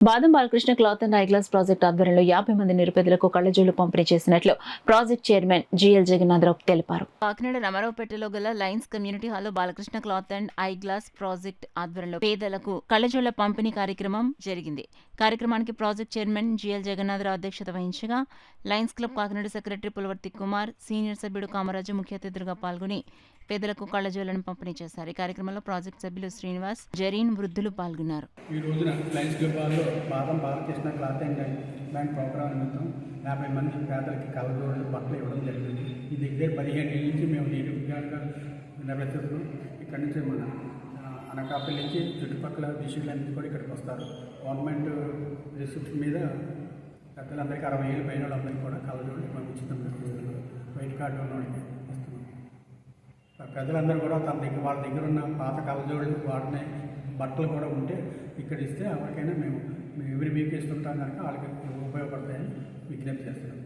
బాదం Balakrishna cloth and I glass project ఆధ్వర్యంలో 50 మంది నిరుపేదలకు కళ్లజోళ్లు పంపిణీ చేసినట్లు ప్రాజెక్ట్ చైర్మన్ జిఎల్ జగన్నాథరావు తెలిపారు. కాకినాడ రామారావుపేటలో గల లయన్స్ కమ్యూనిటీ హాల్లో Balakrishna cloth and I glass project ఆధ్వర్యంలో పేదలకు కళ్లజోళ్ల పంపిణీ కార్యక్రమం జరిగింది. కార్యక్రమానికి ప్రాజెక్ట్ చైర్మన్ జిఎల్ జగన్నాథరావు అధ్యక్షత వహించగా Lions club Kakinada secretary Pulavarthi Kumar, senior సభ్యుడు కామరాజు ముఖ్య అతిథులుగా పాల్గొని పేదలకు కళ్లజోళ్లను పంపిణీ చేశారు. ఈ కార్యక్రమంలో ప్రాజెక్ట్ సభ్యులు శ్రీనివాస్, జరీన్, వృద్ధులు పాల్గొన్నారు. ఈ రోజున లయన్స్ క్లబ్ హాల్లో బాదం Balakrishna cloth and bank programme నిమిత్తం 50 మంది పేదలకి కళ్ళజోళ్ళు బట్టలు ఇవ్వడం జరిగింది. ఈ దగ్గర 15 ఏళ్ళ నుంచి మేము నిరుద్యోగంగా నిర్వహిస్తున్నాం. ఇక్కడి నుంచి మన అనకాపల్లి నుంచి చుట్టుపక్కల డిస్ట్రిక్ట్లన్నీ కూడా ఇక్కడికి వస్తారు. గవర్నమెంట్ రిసిప్ట్ మీద పెద్దలందరికీ 60 ఏళ్ళు పైన వాళ్ళందరికీ కూడా కళ్ళజోళ్ళు మేము ఉచితంగా వైట్ కార్డు ఉన్న వాళ్ళకి ఇస్తున్నాం. పెద్దలందరూ కూడా వాళ్ళ దగ్గర ఉన్న పాత కళ్ళజోళ్ళు వాడిన బట్టలు కూడా ఉంటే ఇక్కడ ఇస్తే ఎవరికైనా మేము ఎవరి వీక్ ఇస్తుంటాం కనుక వాళ్ళకి ఉపయోగపడతాయని విజ్ఞప్తి చేస్తున్నాం.